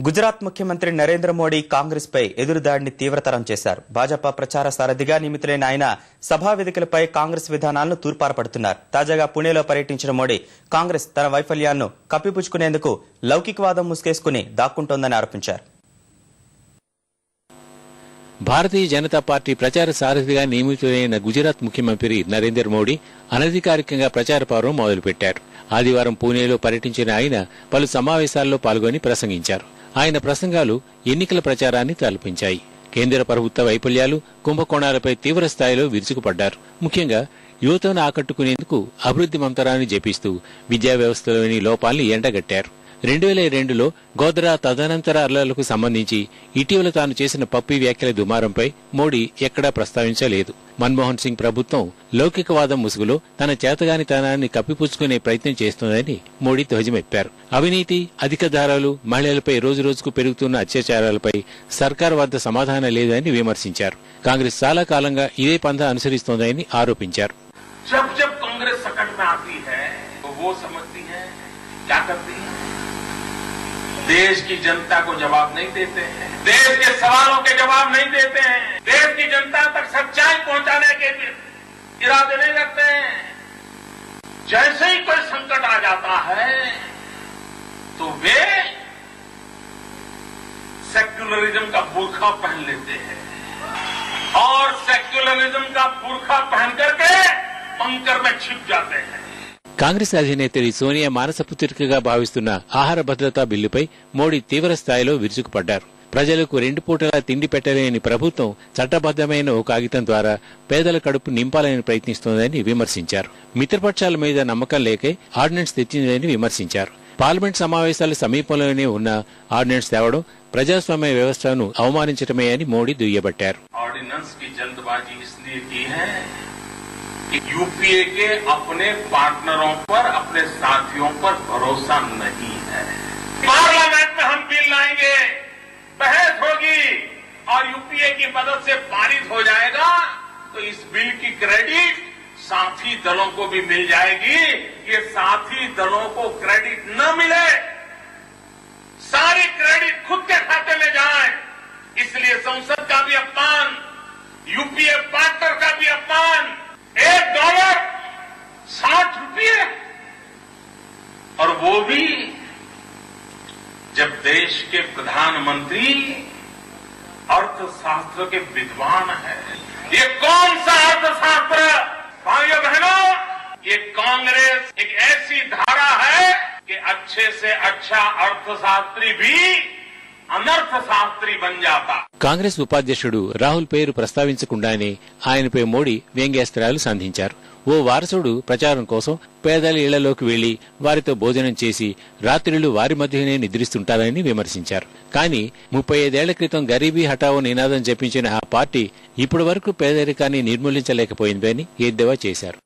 గుజరాత్ ముఖ్యమంత్రి నరేంద్ర మోడీ కాంగ్రెస్ పై ఎదురుదాడిని తీవ్రతరం చేశారు. భాజపా ప్రచార సారథిగా నియమితులైన ఆయన సభా వేదికలపై కాంగ్రెస్ విధానాలను తూర్పారపడుతున్నారు. తాజాగా పుణేలో పర్యటించిన మోడీ కాంగ్రెస్ తన వైఫల్యాలను కప్పిపుచ్చుకునేందుకు లౌకికవాదం ముసుగేసుకుని దాక్కుంటోందని ఆరోపించారు. భారతీయ జనతా పార్టీ ప్రచార సారథిగా నియమితులైన గుజరాత్ ముఖ్యమంత్రి నరేంద్ర మోడీ అనధికారికంగా ప్రచార పర్వం మొదలుపెట్టారు. ఆదివారం పూణేలో పర్యటించిన ఆయన పలు సమావేశాల్లో పాల్గొని ప్రసంగించారు. ఆయన ప్రసంగాలు ఎన్నికల ప్రచారాన్ని తలపించాయి. కేంద్ర ప్రభుత్వ వైఫల్యాలు, కుంభకోణాలపై తీవ్ర స్థాయిలో విరుచుకుపడ్డారు. ముఖ్యంగా యువతను ఆకట్టుకునేందుకు అభివృద్ది మంతరాన్ని జపిస్తూ విద్యా వ్యవస్థలోని లోపాల్ని ఎండగట్టారు. 2002లో గోద్రా తదనంతర అల్లర్లకు సంబంధించి ఇటీవల తాను చేసిన పప్పి వ్యాఖ్యల దుమారంపై మోడీ ఎక్కడా ప్రస్తావించలేదు. మన్మోహన్ సింగ్ ప్రభుత్వం లౌకికవాదం ముసుగులో తన చేతగానితనాన్ని కప్పిపుచ్చుకునే ప్రయత్నం చేస్తోందని మోడీ ధ్వజమెప్పారు. అవినీతి, అధిక ధరలు, మహిళలపై రోజురోజుకు పెరుగుతున్న అత్యాచారాలపై సర్కార్ వద్ద సమాధానం లేదని విమర్శించారు. కాంగ్రెస్ చాలా కాలంగా ఇదే పంథా అనుసరిస్తోందని ఆరోపించారు. देश की जनता को जवाब नहीं देते हैं, देश के सवालों के जवाब नहीं देते हैं, देश की जनता तक सच्चाई पहुंचाने के इरादे नहीं रखते हैं। जैसे ही कोई संकट आ जाता है तो वे सेक्युलरिज्म का बुर्खा पहन लेते हैं और सेक्युलरिज्म का बुर्खा पहन करके बंकर में छिप जाते हैं. కాంగ్రెస్ అధినేత్రి సోనియా మానసపుత్రికగా భావిస్తున్న ఆహార భద్రతా బిల్లుపై మోడీ తీవ్ర స్థాయిలో విరుచుకుపడ్డారు. ప్రజలకు 2 పూటలా తిండి పెట్టలేని ప్రభుత్వం చట్టబద్దమైన ఓ కాగితం ద్వారా పేదల కడుపు నింపాలని ప్రయత్నిస్తోందని విమర్శించారు. మిత్రపక్షాల మీద నమ్మకం లేకే ఆర్డినెన్స్ తెచ్చిందని విమర్శించారు. పార్లమెంట్ సమావేశాల సమీపంలోనే ఉన్న ఆర్డినెన్స్ తేవడం ప్రజాస్వామ్య వ్యవస్థను అవమానించడమే అని మోడీ దుయ్యబట్టారు. यूपीए के अपने पार्टनरों पर, अपने साथियों पर भरोसा नहीं है. पार्लियामेंट में हम बिल लाएंगे, बहस होगी और यूपीए की मदद से पारित हो जाएगा तो इस बिल की क्रेडिट साथी दलों को भी मिल जाएगी. ये साथी दलों को क्रेडिट न मिले, सारी क्रेडिट खुद के खाते में जाए, इसलिए संसद का भी अपमान, यूपीए पार्टनर का भी अपमान. $1 ₹60 और वो भी जब देश के प्रधानमंत्री अर्थशास्त्र के विद्वान हैं. ये कौन सा अर्थशास्त्र भाइयों बहनों? ये कांग्रेस एक ऐसी धारा है कि अच्छे से अच्छा अर्थशास्त्री भी అనర్థశాస్త్రి బన్ జాతా. కాంగ్రెస్ ఉపాధ్యక్షుడు రాహుల్ పేరు ప్రస్తావించకుండానే ఆయనపై మోడీ వ్యంగ్యాస్త్రాలు సంధించారు. ఓ వారసుడు ప్రచారం కోసం పేదల ఇళ్లలోకి వెళ్లి వారితో భోజనం చేసి రాత్రిళ్లు వారి మధ్యనే నిద్రిస్తుంటారని విమర్శించారు. కానీ 35 ఏళ్ల క్రితం గరీబీ హఠావో నినాదం జపించిన ఆ పార్టీ ఇప్పటి వరకు పేదరికాన్ని నిర్మూలించలేకపోయిందని ఎద్దేవా చేశారు.